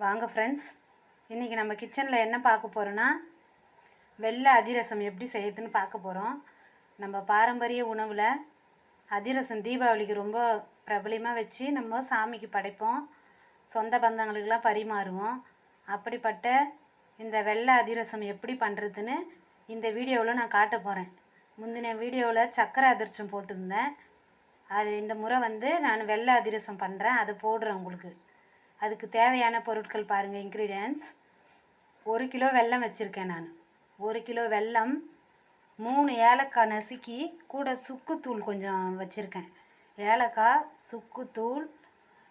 வாங்க ஃப்ரெண்ட்ஸ், இன்றைக்கி நம்ம கிச்சனில் என்ன பார்க்க போகிறோன்னா வெள்ளை அதிரசம் எப்படி செய்யுதுன்னு பார்க்க போகிறோம். நம்ம பாரம்பரிய உணவில் அதிரசம் தீபாவளிக்கு ரொம்ப பிரபலமாக வச்சு நம்ம சாமிக்கு படைப்போம், சொந்த பந்தங்களுக்கெல்லாம் பரிமாறுவோம். அப்படிப்பட்ட இந்த வெள்ளை அதிரசம் எப்படி பண்ணுறதுன்னு இந்த வீடியோவில் நான் காட்ட போகிறேன். முந்தின வீடியோவில் சக்கரை அதிரசம் போட்டிருந்தேன். அது இந்த முறை நான் வெள்ளை அதிரசம் பண்ணுறேன், அதை போடுறேன் உங்களுக்கு. அதுக்கு தேவையான பொருட்கள் பாருங்கள். இன்க்ரீடியன்ஸ்: 1 கிலோ வெல்லம் வச்சுருக்கேன் நான். 1 கிலோ வெல்லம், 3 ஏலக்காய் நசுக்கி, கூட சுக்குத்தூள் கொஞ்சம் வச்சுருக்கேன். ஏலக்காய், சுக்குத்தூள்,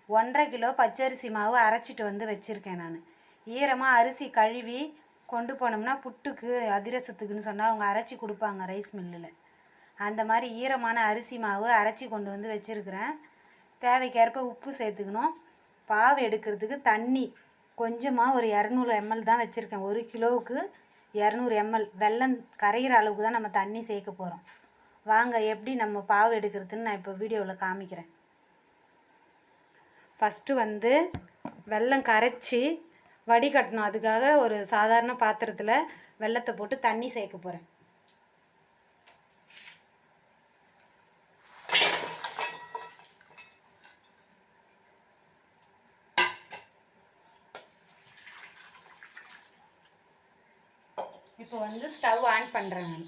1.5 கிலோ பச்சரிசி மாவு அரைச்சிட்டு வச்சுருக்கேன் நான். ஈரமாக அரிசி கழுவி கொண்டு போனோம்னா புட்டுக்கு அதிரசத்துக்குன்னு சொன்னால் அவங்க அரைச்சி கொடுப்பாங்க ரைஸ் மில்லில். அந்த மாதிரி ஈரமான அரிசி மாவு அரைச்சி கொண்டு வச்சுருக்கிறேன். தேவைக்கேற்ப உப்பு சேர்த்துக்கணும். பாவு எடுக்கிறதுக்கு தண்ணி கொஞ்சமாக ஒரு 200 ml தான் வச்சுருக்கேன். 1 கிலோவுக்கு 200 ml வெல்லம் கரைகிற அளவுக்கு தான் நம்ம தண்ணி சேர்க்க போகிறோம். வாங்க எப்படி நம்ம பாவு எடுக்கிறதுன்னு நான் இப்போ வீடியோவில் காமிக்கிறேன். ஃபஸ்ட்டு வெல்லம் கரைச்சி வடிகட்டணும். அதுக்காக ஒரு சாதாரண பாத்திரத்தில் வெல்லத்தை போட்டு தண்ணி சேர்க்க போகிறேன். இப்போ ஸ்டவ் ஆன் பண்ணுறேன் நான்.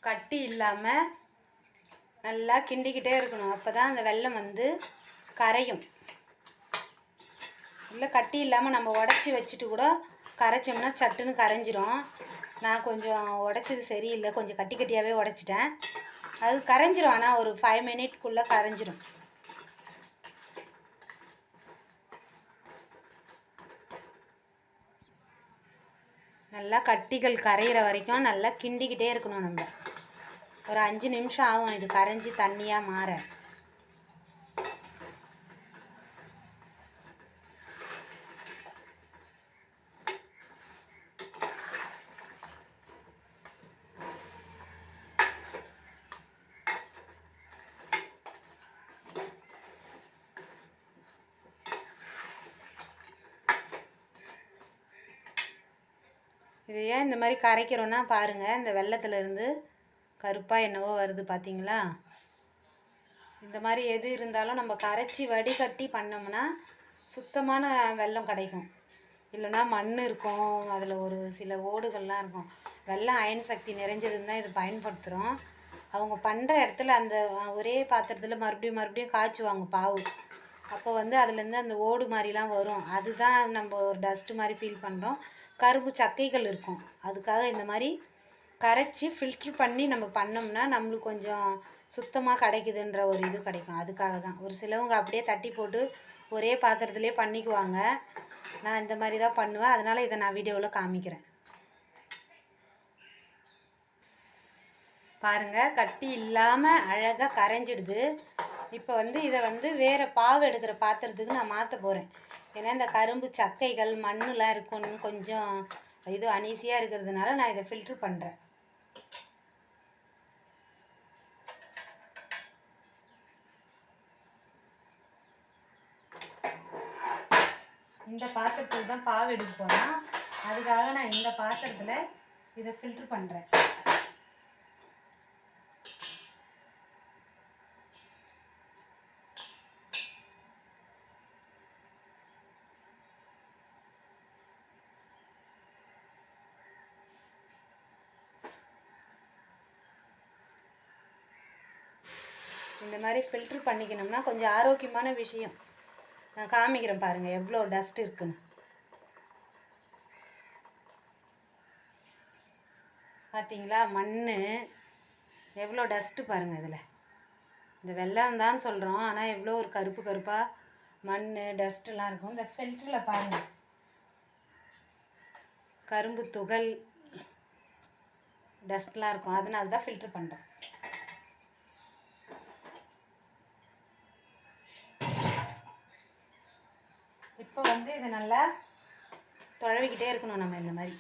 கட்டி இல்லாமல் நல்லா கிண்டிக்கிட்டே இருக்கணும். அப்போ தான் அந்த வெல்லம் கரையும். இல்லை கட்டி இல்லாமல் நம்ம உடச்சி வச்சுட்டு கூட கரைச்சோம்னா சட்டுன்னு கரைஞ்சிரும். நான் கொஞ்சம் உடச்சது சரியில்லை, கொஞ்சம் கட்டி கட்டியாகவே உடச்சிட்டேன். அது கரைஞ்சிரும், ஆனால் ஒரு 5 மினிட்குள்ளே கரைஞ்சிரும். நல்லா கட்டிகள் கரைகிற வரைக்கும் நல்லா கிண்டிக்கிட்டே இருக்கணும். நம்ம ஒரு 5 நிமிஷம் ஆகும் இது கரைஞ்சி தண்ணியாக மாற. இது ஏன் இந்த மாதிரி கரைக்கிறோன்னா பாருங்கள், இந்த வெல்லத்துலேருந்து கருப்பாக என்னவோ வருது பார்த்தீங்களா? இந்த மாதிரி எது இருந்தாலும் நம்ம கரைச்சி வடிகட்டி பண்ணோம்னா சுத்தமான வெல்லம் கிடைக்கும். இல்லைன்னா மண் இருக்கும், அதில் ஒரு சில ஓடுகள்லாம் இருக்கும். வெல்லம் அயன் சக்தி நிறைஞ்சதுன்னு தான் இது பயன்படுத்துகிறோம். அவங்க பண்ணுற இடத்துல அந்த ஒரே பாத்திரத்தில் மறுபடியும் காய்ச்சுவாங்க பாவு. அப்போ அதுலேருந்து அந்த ஓடு மாதிரிலாம் வரும். அதுதான் நம்ம ஒரு டஸ்ட்டு மாதிரி ஃபீல் பண்ணுறோம். கரும்பு சக்கைகள் இருக்கும். அதுக்காக இந்த மாதிரி கரைச்சி ஃபில்ட்ரு பண்ணி நம்ம பண்ணோம்னா நம்மளுக்கு கொஞ்சம் சுத்தமாக கிடைக்குதுன்ற ஒரு இது கிடைக்கும். அதுக்காக தான் ஒரு சிலவங்க அப்படியே தட்டி போட்டு ஒரே பாத்திரத்துலேயே பண்ணிக்குவாங்க. நான் இந்த மாதிரி தான் பண்ணுவேன், அதனால் இதை நான் வீடியோவில் காமிக்கிறேன். பாருங்கள், கட்டி இல்லாமல் அழகாக கரைஞ்சிடுது. இப்போ இதை வேறு பாவு எடுக்கிற பாத்திரத்துக்கு நான் மாற்ற போகிறேன். ஏன்னா இந்த கரும்பு சக்கைகள் மண்ணெலாம் இருக்குன்னு கொஞ்சம் இது அனீசியாக இருக்கிறதுனால நான் இதை ஃபில்ட்ரு பண்ணுறேன். இந்த பாத்திரத்துக்கு தான் பாவு எடுக்க போகிறேன். அதுக்காக நான் இந்த பாத்திரத்தில் இதை ஃபில்ட்ரு பண்ணுறேன். இந்த மாதிரி ஃபில்ட்ரு பண்ணிக்கணும்னா கொஞ்சம் ஆரோக்கியமான விஷயம். நான் காமிக்கிறேன் பாருங்கள் எவ்வளோ டஸ்ட் இருக்குன்னு. பார்த்தீங்களா, மண் எவ்வளோ டஸ்ட்டு பாருங்கள். இதில் இந்த வெல்லம் தான் சொல்கிறோம், ஆனால் எவ்வளோ ஒரு கருப்பாக மண் டஸ்ட்டெல்லாம் இருக்கும். இந்த ஃபில்டரில் பாருங்கள், கரும்பு துகள் டஸ்ட்லாம் இருக்கும். அதனால தான் ஃபில்ட்ரு பண்ணுறேன். இப்போ இதை நல்லா துழவிக்கிட்டே இருக்கணும் நம்ம இந்த மாதிரி.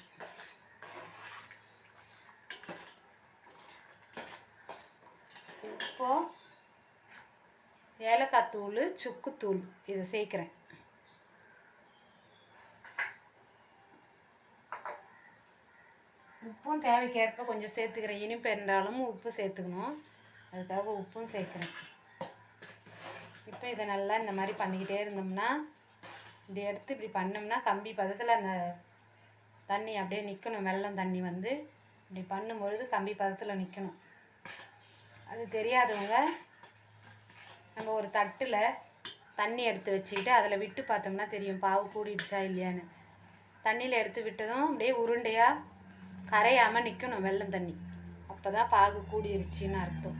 உப்பு, ஏலக்காய் தூள், சுக்குத்தூள் இதை சேர்க்குறேன். உப்பும் தேவைக்கேற்ப கொஞ்சம் சேர்த்துக்கிறேன். இனிப்பு இருந்தாலும் உப்பு சேர்த்துக்கணும், அதுக்காக உப்பும் சேர்க்குறேன். இப்போ இதை நல்லா இந்த மாதிரி பண்ணிக்கிட்டே இருந்தோம்னா, இப்படி எடுத்து இப்படி பண்ணோம்னா கம்பி பதத்தில் அந்த தண்ணி அப்படியே நிற்கணும். வெல்லம் தண்ணி வந்து இப்படி பண்ணும்பொழுது கம்பி பதத்தில் நிற்கணும். அது தெரியாதவங்க நம்ம ஒரு தட்டில் தண்ணி எடுத்து வச்சுக்கிட்டு அதில் விட்டு பார்த்தோம்னா தெரியும் பாவு கூடிடுச்சா இல்லையான்னு. தண்ணியில் எடுத்து விட்டதும் அப்படியே உருண்டையாக கரையாமல் நிற்கணும் வெல்லம் தண்ணி. அப்போ தான் பாகு கூடிருச்சின்னு அர்த்தம்.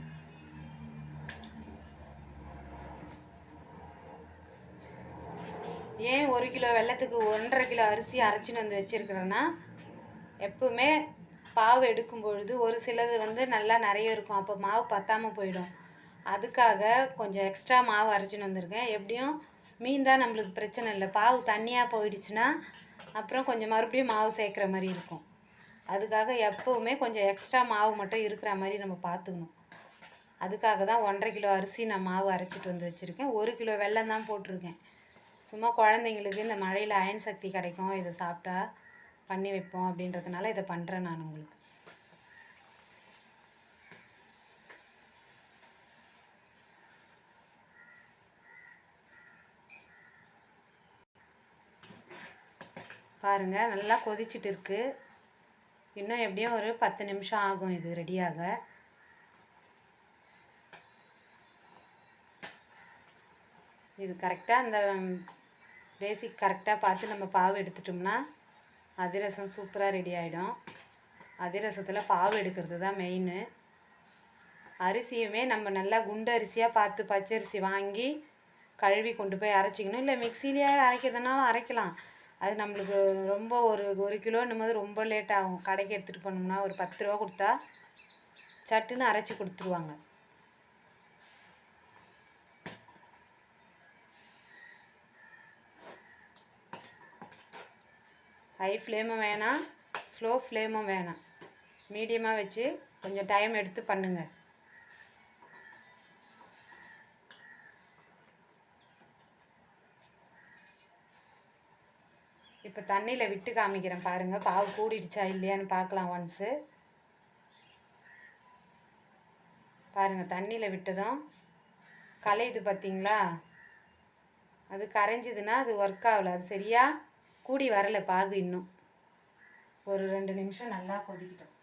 ஏன் 1 கிலோ வெல்லத்துக்கு 1.5 கிலோ அரிசி அரைச்சின்னு வந்து வச்சுருக்கிறேன்னா, எப்பவுமே பாவு எடுக்கும் பொழுது ஒரு சிலது வந்து நல்லா நிறைய இருக்கும், அப்போ மாவு பத்தாமல் போயிடும். அதுக்காக கொஞ்சம் எக்ஸ்ட்ரா மாவு அரைச்சின்னு வந்திருக்கேன். எப்படியும் மீந்தால் நம்மளுக்கு பிரச்சனை இல்லை. பாவு தண்ணியாக போயிடுச்சுன்னா அப்புறம் கொஞ்சம் மறுபடியும் மாவு சேர்க்குற மாதிரி இருக்கும். அதுக்காக எப்போவுமே கொஞ்சம் எக்ஸ்ட்ரா மாவு மட்டும் இருக்கிற மாதிரி நம்ம பார்த்துக்கணும். அதுக்காக தான் 1.5 கிலோ அரிசி நான் மாவு அரைச்சிட்டு வந்து வச்சுருக்கேன். 1 கிலோ வெல்லம் தான் போட்டிருக்கேன். சும்மா குழந்தைங்களுக்கு இந்த மழையில் அயன் சக்தி கிடைக்கும், இதை சாப்பிட்டா பண்ணி வைப்போம் அப்படின்றதுனால இதை பண்ணுறேன் நான் உங்களுக்கு. பாருங்கள், நல்லா கொதிச்சிட்டு இருக்குது. இன்னும் எப்படியும் ஒரு 10 நிமிஷம் ஆகும் இது ரெடியாக. இது கரெக்டாக அந்த பேசிக் கரெக்டாக பார்த்து நம்ம பாவு எடுத்துட்டோம்னா அதிரசம் சூப்பராக ரெடி ஆகிடும். அதிரசத்தில் பாவு எடுக்கிறது தான் மெயின். அரிசியுமே நம்ம நல்லா குண்டு அரிசியாக பார்த்து பச்சரிசி வாங்கி கழுவி கொண்டு போய் அரைச்சிக்கணும். இல்லை மிக்சிலேயே அரைக்கிறதுனாலும் அரைக்கலாம். அது நம்மளுக்கு ரொம்ப ஒரு கிலோன்னும் போது ரொம்ப லேட் ஆகும். கடைக்கு எடுத்துகிட்டு போனோம்னா ஒரு 10 ரூபா கொடுத்தா சட்டுன்னு அரைச்சி கொடுத்துருவாங்க. ஹை ஃப்ளேமும் வேணாம், ஸ்லோ ஃப்ளேமும் வேணாம், மீடியமாக வச்சு கொஞ்சம் டைம் எடுத்து பண்ணுங்கள். இப்போ தண்ணியில் விட்டு காமிக்கிறேன் பாருங்கள், பாவு கூடிடுச்சா இல்லையான்னு பார்க்கலாம் ஒன்ஸு. பாருங்கள், தண்ணியில் விட்டதும் கலையுது பார்த்தீங்களா? அது கரைஞ்சிதுன்னா அது ஒர்க் ஆகலை, அது சரியாக கூடி வரலை பாகு. இன்னும் ஒரு 2 நிமிஷம் நல்லா கொதிக்கிட்டோம்.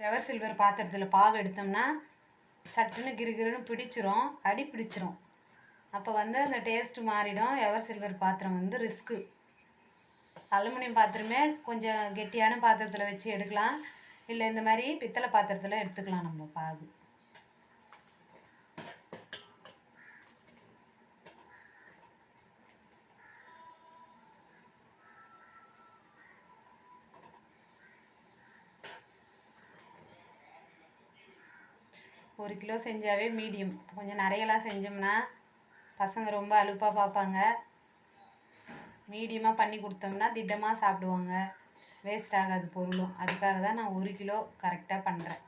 எவர் சில்வர் பாத்திரத்தில் பாவு எடுத்தோம்னா சட்டுன்னு கிருகிருன்னு பிடிச்சிரும், அடி பிடிச்சிரும். அப்போ வந்து அந்த டேஸ்ட்டு மாறிடும். எவர் சில்வர் பாத்திரம் வந்து ரிஸ்க்கு. அலுமினியம் பாத்திரமே கொஞ்சம் கெட்டியான பாத்திரத்தில் வச்சு எடுக்கலாம், இல்லை இந்த மாதிரி பித்தளை பாத்திரத்தில் எடுத்துக்கலாம் நம்ம பாகு. ஒரு கிலோ செஞ்சாவே மீடியம். கொஞ்சம் நிறையலாம் செஞ்சோம்னா பசங்க ரொம்ப அலுப்பாக பார்ப்பாங்க. மீடியமாக பண்ணி கொடுத்தோம்னா திட்டமாக சாப்பிடுவாங்க, வேஸ்ட் ஆகாது பொருளும். அதுக்காக தான் நான் 1 கிலோ கரெக்டாக பண்ணுறேன்.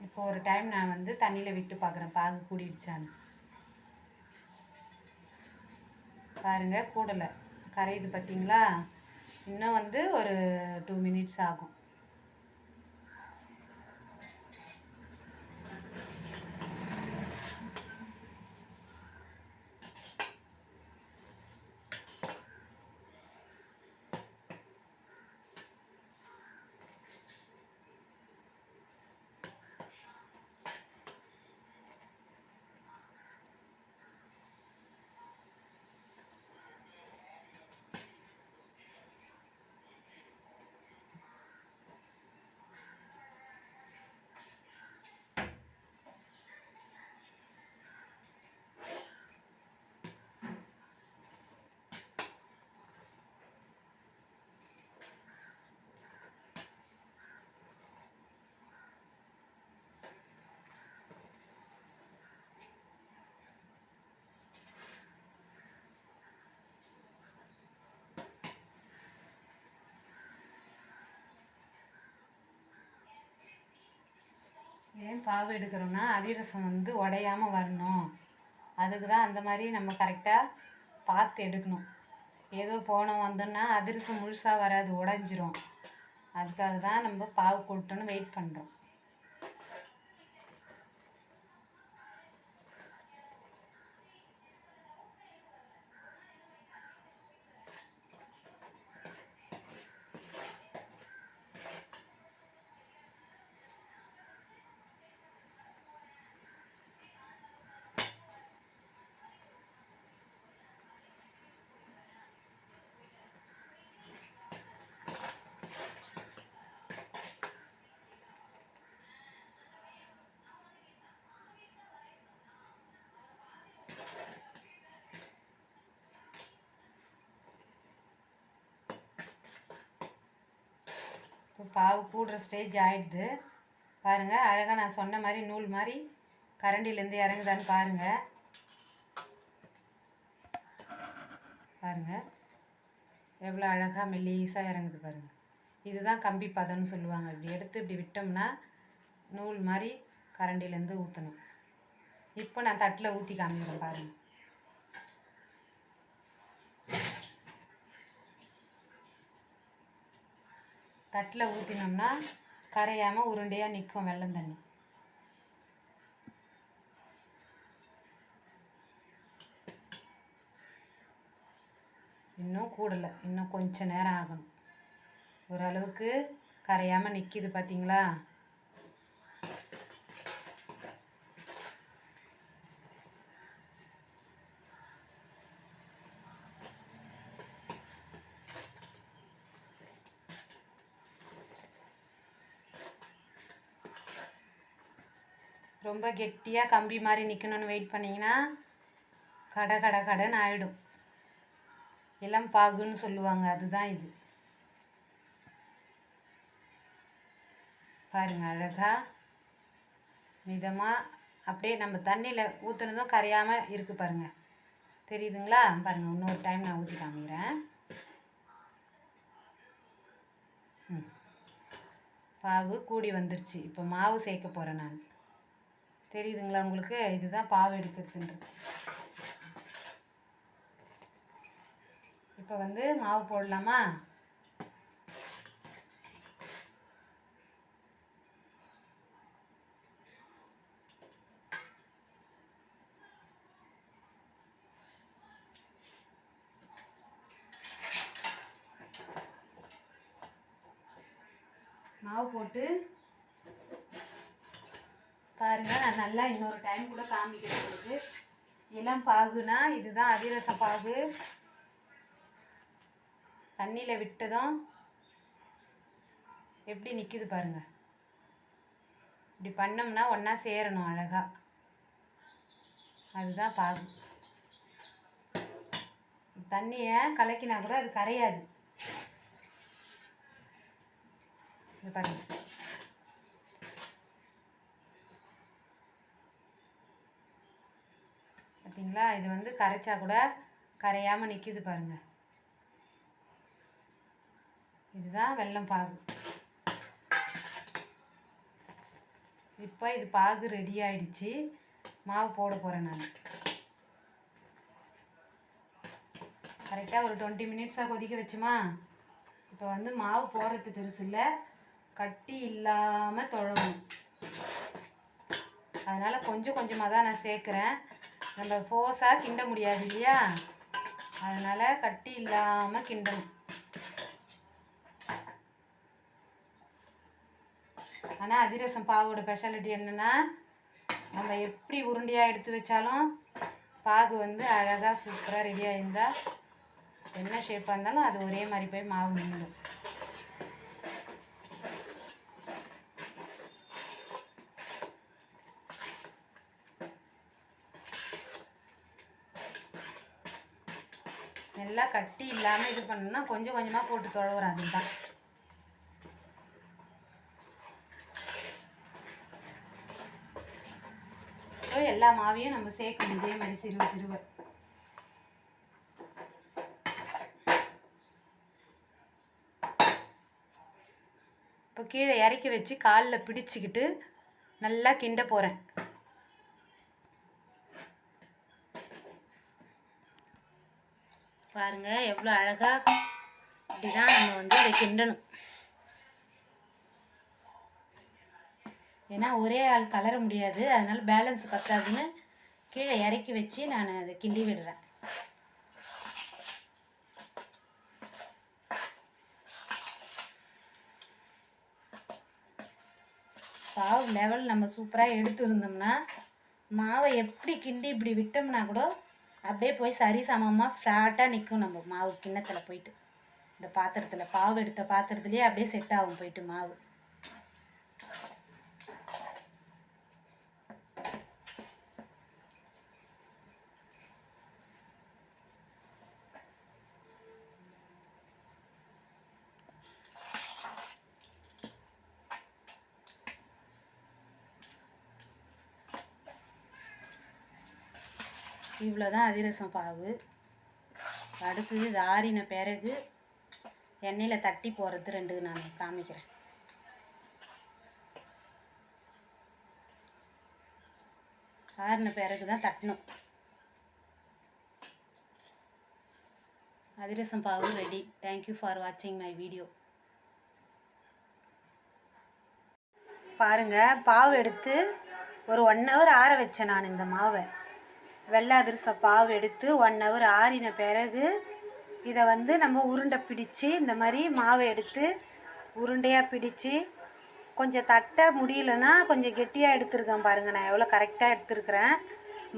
இப்போ ஒரு டைம் நான் வந்து தண்ணியில் விட்டு பார்க்குறேன் பாகு கூடிடுச்சான்னு. பாருங்கள், கூடலை, கரையுது பார்த்தீங்களா? இன்னும் வந்து ஒரு 2 மினிட்ஸ் ஆகும். ஏன் பாவு எடுக்கிறோன்னா அதிரசம் வந்து உடையாமல் வரணும். அதுக்கு தான் அந்த மாதிரி நம்ம கரெக்டாக பார்த்து எடுக்கணும். ஏதோ போனோம் வந்தோன்னா அதிரசம் முழுசாக வராது, உடஞ்சிரும். அதுக்காக தான் நம்ம பாவு கொட்டணும்னு வெயிட் பண்ணுறோம். இப்போ பாவு கூடுற ஸ்டேஜ் ஆகிடுது பாருங்கள். அழகாக நான் சொன்ன மாதிரி நூல் மாதிரி கரண்டிலேருந்து இறங்குதான்னு பாருங்கள். பாருங்கள் எவ்வளோ அழகாக மெல்லீஸாக இறங்குது பாருங்கள். இதுதான் கம்பி பதம்னு சொல்லுவாங்க. இப்படி எடுத்து இப்படி விட்டோம்னா நூல் மாதிரி கரண்டிலேருந்து ஊற்றணும். இப்போ நான் தட்டில் ஊற்றி காமிக்கிறேன் பாருங்கள். தட்டில் ஊற்றினோம்னா கரையாமல் உருண்டையாக நிற்கும் வெல்லம் தண்ணி. இன்னும் கூடலை, இன்னும் கொஞ்சம் நேரம் ஆகணும். ஓரளவுக்கு கரையாமல் நிற்கிது பார்த்தீங்களா? ரொம்ப கெட்டியாக கம்பி மாதிரி நிற்கணும்னு வெயிட் பண்ணிங்கன்னா கடைன்னு ஆகிடும். இளம் பாகுன்னு சொல்லுவாங்க, அதுதான் இது. பாருங்கள் அழகாக மிதமாக அப்படியே நம்ம தண்ணியில் ஊற்றுனதும் கரையாமல் இருக்குது பாருங்கள். தெரியுதுங்களா? பாருங்கள் இன்னொரு டைம் நான் ஊற்றி காமிக்கிறேன். பாவு கூடி வந்துருச்சு. இப்போ மாவு சேர்க்க போகிறேன் நான். தெரியுதுங்களா உங்களுக்கு? இதுதான் பாவு எடுக்கிறதுன்றது. இப்போ வந்து மாவு போடலாமா? மாவு போட்டு பாருங்கள். நான் நல்லா இன்னொரு டைம் கூட காமிக்கிறேன் உங்களுக்கு. இளம் பாகுனா இதுதான் அதிரச பாகு. தண்ணியில் விட்டதும் எப்படி நிற்கிது பாருங்கள். இப்படி பண்ணோம்னா ஒன்றா சேரணும் அழகாக. அதுதான் பாகு. தண்ணியை கலக்கினா கூட அது கரையாது. இது பாருங்கள். பார்த்தீங்களா? இது வந்து கரைச்சா கூட கரையாமல் நிற்கிது பாருங்கள். இதுதான் வெல்லம் பாகு. இப்போ இது பாகு ரெடி ஆயிடுச்சு. மாவு போட போகிறேன் நான். கரெக்டாக ஒரு 20 மினிட்ஸாக கொதிக்க வச்சுமா. இப்போ வந்து மாவு போடுறது பெருசு இல்லை, கட்டி இல்லாமல் தொழணும். அதனால் கொஞ்சம் கொஞ்சமாக தான் நான் சேர்க்குறேன். நம்ம ஃபோர்ஸாக கிண்ட முடியாது இல்லையா? அதனால் கட்டி இல்லாமல் கிண்டணும். ஆனால் அதிரசம் பாவோட ஸ்பெஷாலிட்டி என்னென்னா, நம்ம எப்படி உருண்டையாக எடுத்து வச்சாலும் பாகு வந்து அழகாக சூப்பராக ரெடியாக இருந்தால் என்ன ஷேப்பாக இருந்தாலும் அது ஒரே மாதிரி போய் மாவு நின்றுடும். நல்லா கட்டி இல்லாமல் இது பண்ணணும்னா கொஞ்சம் கொஞ்சமாக போட்டு தொழவுறேன். அதுதான் எல்லா மாவையும் நம்ம சேர்க்கணும் இதே மாதிரி சிறுவ சிறுவ. இப்போ கீழே இறக்கி வச்சு காலில் பிடிச்சிக்கிட்டு நல்லா கிண்ட போகிறேன். பாருங்கள் எவ்வளோ அழகாக இப்படி தான் நம்ம வந்து இதை கிண்டணும். ஏன்னா ஒரே ஆள் கலர முடியாது, அதனால் பேலன்ஸ் பத்தாதுன்னு கீழே இறக்கி வச்சு நான் அதை கிண்டி விடுறேன். பாவு லெவல் நம்ம சூப்பராக எடுத்துருந்தோம்னா மாவை எப்படி கிண்டி இப்படி விட்டோம்னா கூட அப்படியே போய் சரி சமமாக ஃப்ளாட்டாக நிற்கும். நம்ம மாவு கிண்ணத்தில் போயிட்டு இந்த பாத்திரத்தில் பாவு எடுத்த பாத்திரத்துலேயே அப்படியே செட் ஆகும் போயிட்டு மாவு. இவ்வளோதான் அதிரசம் பாவு. அடுத்தது இது ஆறின பிறகு எண்ணெயில் தட்டி போடுறது ரெண்டு நான் காமிக்கிறேன். ஆறின பிறகு தான் தட்டணும். அதிரசம் பாவு ரெடி. தேங்க்யூ ஃபார் வாட்சிங் மை வீடியோ. பாருங்கள், பாவு எடுத்து ஒரு 1 hour ஆற வச்சேன் நான். இந்த மாவை வெள்ளை அதிரசம் பாவு எடுத்து 1 hour ஆறின பிறகு இதை வந்து நம்ம உருண்டை பிடிச்சி இந்த மாதிரி மாவை எடுத்து உருண்டையாக பிடிச்சி கொஞ்சம் தட்ட முடியலன்னா கொஞ்சம் கெட்டியாக எடுத்துருக்கேன். பாருங்கள் நான் எவ்வளோ கரெக்டாக எடுத்துருக்குறேன்.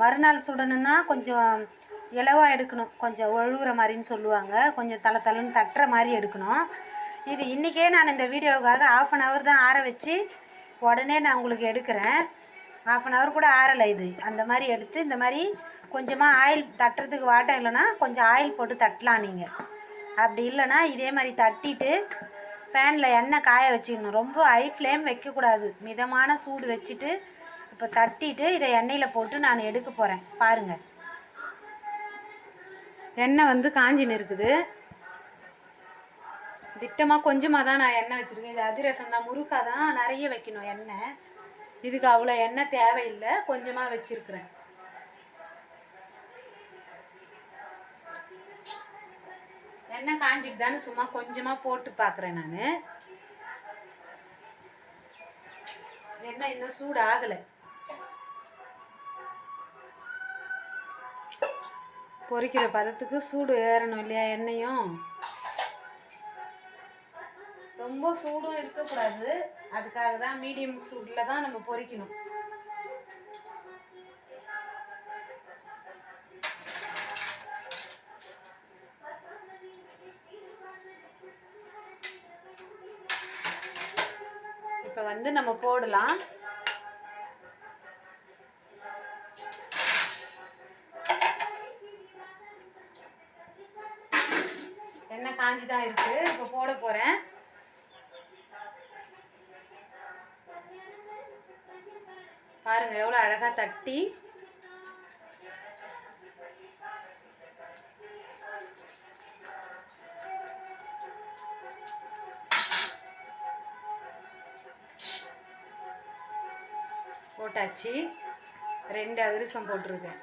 மறுநாள் சுடணுன்னா கொஞ்சம் இலவாக எடுக்கணும், கொஞ்சம் ஒழுகுற மாதிரின்னு சொல்லுவாங்க, கொஞ்சம் தளன்னு தட்டுற மாதிரி எடுக்கணும். இது இன்றைக்கே நான் இந்த வீடியோவுக்காக 1/2 hour தான் ஆற வச்சு உடனே நான் உங்களுக்கு எடுக்கிறேன். 1/2 hour கூட ஆறலை இது. அந்த மாதிரி எடுத்து இந்த மாதிரி கொஞ்சமாக ஆயில் தட்டுறதுக்கு வாட்டம் இல்லைன்னா கொஞ்சம் ஆயில் போட்டு தட்டலாம் நீங்கள். அப்படி இல்லைன்னா இதே மாதிரி தட்டிட்டு பேனில் எண்ணெய் காய வச்சுக்கணும். ரொம்ப ஹை ஃப்ளேம் வைக்கக்கூடாது, மிதமான சூடு வச்சுட்டு இப்போ தட்டிட்டு இதை எண்ணெயில் போட்டு நான் எடுக்க போகிறேன். பாருங்கள், எண்ணெய் வந்து காஞ்சின்னு இருக்குது. திட்டமாக கொஞ்சமாக தான் நான் எண்ணெய் வச்சுருக்கேன். இது அதிரசம் தான், முறுக்காக தான் நிறைய வைக்கணும் எண்ணெய். இதுக்கு அவ்வளோ எண்ணெய் தேவையில்லை, கொஞ்சமாக வச்சுருக்குறேன். எண்ணெய் காஞ்சிட்டு தானே சும்மா கொஞ்சமாக போட்டு பார்க்குறேன் நான். எண்ணெய் இன்னும் சூடு ஆகலை. பொரிக்கிற பதத்துக்கு சூடு ஏறணும் இல்லையா எண்ணெயும். ரொம்ப சூடும் இருக்கக்கூடாது, அதுக்காக தான் மீடியம் சூடில் தான் நம்ம பொரிக்கணும். இப்போ வந்து நம்ம போடலாம். எண்ணெய் காஞ்சி தான் இருக்குது, இப்போ போட போகிறேன். பாருங்கள் எவ்வளோ அழகாக தட்டி போட்டாச்சு. 2 அதிரசம் போட்டிருக்கேன்.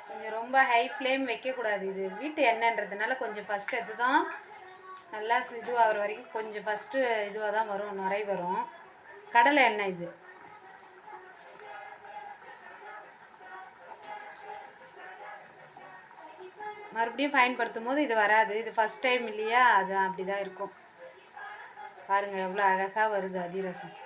கொஞ்சம் ரொம்ப ஹை ஃப்ளேம் வைக்கக்கூடாது. இது வீட்டு எண்ணெய்ன்றதுனால கொஞ்சம் ஃபஸ்ட்டு அதுதான் நல்லா இதுவாகிற வரைக்கும் கொஞ்சம் ஃபஸ்ட்டு இதுவாக தான் வரும், நுரை வரும். கடலை எண்ணெய் இது. மறுபடியும் பயன்படுத்தும் போது இது வராது, இது ஃபஸ்ட் டைம் இல்லையா, அது அப்படி தான் இருக்கும். பாருங்கள் எவ்வளோ அழகாக வருது அதிரசம்.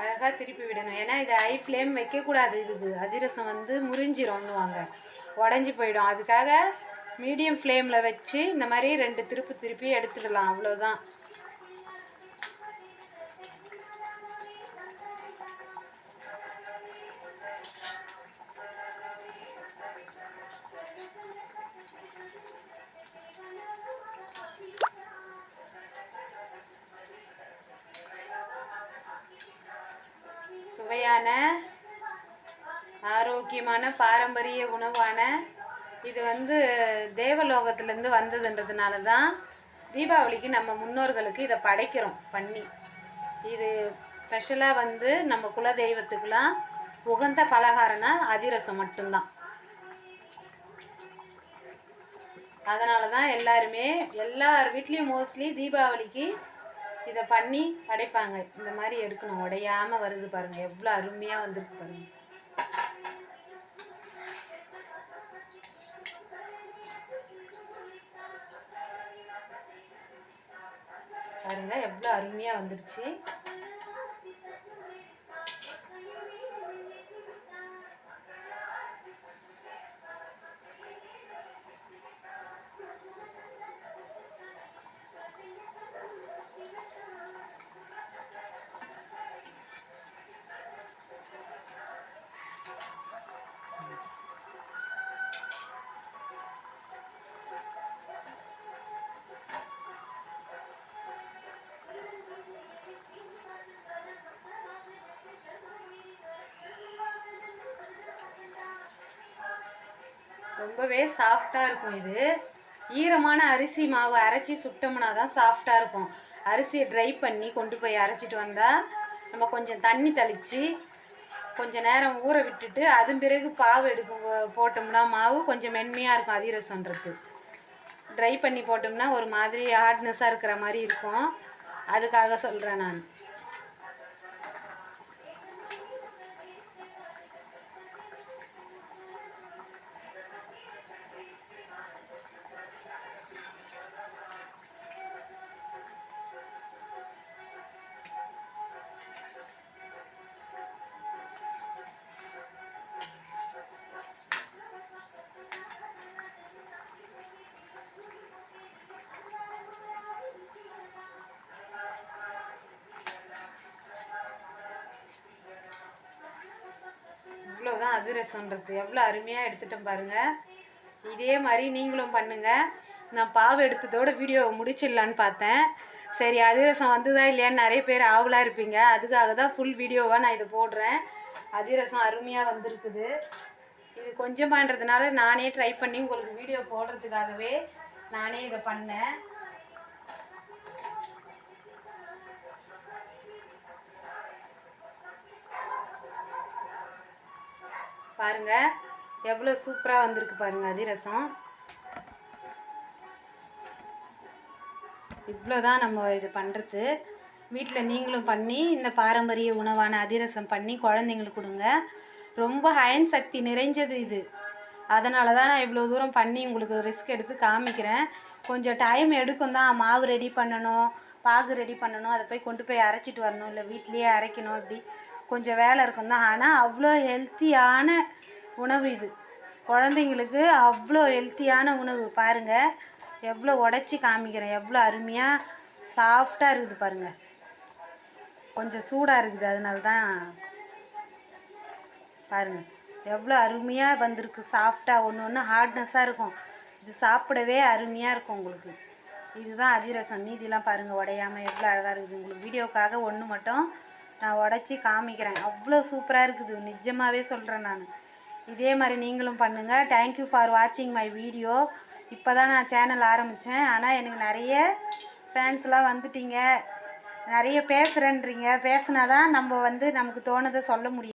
அழகாக திருப்பி விடணும். ஏன்னா இது ஹை ஃப்ளேம் வைக்கக்கூடாது. இதுக்கு அதிரசம் வந்து முறிஞ்சிரும்னுவாங்க, உடஞ்சி போயிடும். அதுக்காக மீடியம் ஃப்ளேமில் வச்சு இந்த மாதிரி 2 திருப்பி எடுத்துடலாம், அவ்வளோதான். முக்கியமான பாரம்பரிய உணவான இது வந்து தேவலோகத்திலேருந்து வந்ததுன்றதுனால தான் தீபாவளிக்கு நம்ம முன்னோர்களுக்கு இதை படைக்கிறோம் பண்ணி. இது ஸ்பெஷலாக வந்து நம்ம குலதெய்வத்துக்கெலாம் உகந்த பலகாரம்னா அதிரசம் மட்டும்தான். அதனால தான் எல்லார் வீட்லேயும் மோஸ்ட்லி தீபாவளிக்கு இதை பண்ணி படைப்பாங்க. இந்த மாதிரி எடுக்கணும், உடையாமல் வருது பாருங்கள், எவ்வளோ அருமையாக வந்திருக்கு பாருங்கள். பாருங்கள் எவ்வளோ அருமையாக வந்துடுச்சு. ரொம்பவே சாஃப்டாக இருக்கும். இது ஈரமான அரிசி மாவு அரைச்சி சுட்டோம்னா தான் சாஃப்டாக இருக்கும். அரிசியை ட்ரை பண்ணி கொண்டு போய் அரைச்சிட்டு வந்தால் நம்ம கொஞ்சம் தண்ணி தெளித்து கொஞ்சம் நேரம் ஊற விட்டுட்டு அதன் பிறகு பாவு போட்டோம்னா மாவு கொஞ்சம் மென்மையாக இருக்கும். அதிரசம்ன்றது ட்ரை பண்ணி போட்டோம்னா ஒரு மாதிரி ஹார்ட்னஸாக இருக்கிற மாதிரி இருக்கும். அதுக்காக சொல்கிறேன் நான். இவ்வளோதான் அதிரசம்ன்றது. எவ்வளோ அருமையாக எடுத்துட்டோம் பாருங்கள். இதே மாதிரி நீங்களும் பண்ணுங்கள். நான் பாவு எடுத்ததோட வீடியோவை முடிச்சிடலான்னு பார்த்தேன். சரி, அதிரசம் வந்துதா இல்லையான்னு நிறைய பேர் ஆவலாக இருப்பீங்க. அதுக்காக தான் ஃபுல் வீடியோவாக நான் இதை போடுறேன். அதிரசம் அருமையாக வந்திருக்குது. இது கொஞ்சமான்றதுனால நானே ட்ரை பண்ணி உங்களுக்கு வீடியோ போடுறதுக்காகவே நானே இதை பண்ணேன். பாருங்க எவ்வளோ சூப்பராக வந்திருக்கு பாருங்கள் அதிரசம். இவ்வளோதான் நம்ம இது பண்ணுறது. வீட்டில் நீங்களும் பண்ணி இந்த பாரம்பரிய உணவான அதிரசம் பண்ணி குழந்தைங்களுக்கு கொடுங்க. ரொம்ப அயன் சக்தி நிறைஞ்சது இது. அதனால தான் நான் இவ்வளோ தூரம் பண்ணி உங்களுக்கு ரிஸ்க் எடுத்து காமிக்கிறேன். கொஞ்சம் டைம் எடுக்கும் தான். மாவு ரெடி பண்ணணும், பாகு ரெடி பண்ணணும், அதை கொண்டு போய் அரைச்சிட்டு வரணும், இல்லை வீட்லேயே அரைக்கணும், இப்படி கொஞ்சம் வேலை இருக்கும் தான். ஆனால் அவ்வளோ ஹெல்த்தியான உணவு இது. குழந்தைங்களுக்கு அவ்வளோ ஹெல்த்தியான உணவு. பாருங்கள் எவ்வளோ உடச்சி காமிக்கிறேன், எவ்வளோ அருமையாக சாஃப்டாக இருக்குது பாருங்கள். கொஞ்சம் சூடாக இருக்குது, அதனால தான் பாருங்கள் எவ்வளோ அருமையாக வந்திருக்கு. சாஃப்டாக ஒன்று ஒன்று ஹார்ட்னஸாக இருக்கும். இது சாப்பிடவே அருமையாக இருக்கும் உங்களுக்கு. இதுதான் அதிரசம். மீதிலாம் பாருங்கள் உடையாமல் எவ்வளோ அழகாக இருக்குது. உங்களுக்கு வீடியோக்காக ஒன்று மட்டும் நான் உடச்சி காமிக்கிறேன். அவ்வளோ சூப்பராக இருக்குது, நிஜமாகவே சொல்கிறேன் நான். இதே மாதிரி நீங்களும் பண்ணுங்கள். தேங்க்யூ ஃபார் வாட்சிங் மை வீடியோ. இப்போ தான் நான் சேனல் ஆரம்பித்தேன். ஆனால் எனக்கு நிறைய ஃபேன்ஸ்லாம் வந்துட்டீங்க. நிறைய பேசுகிறேன்றீங்க. பேசுனா தான் நம்ம நமக்கு தோணுதை சொல்ல முடியும்.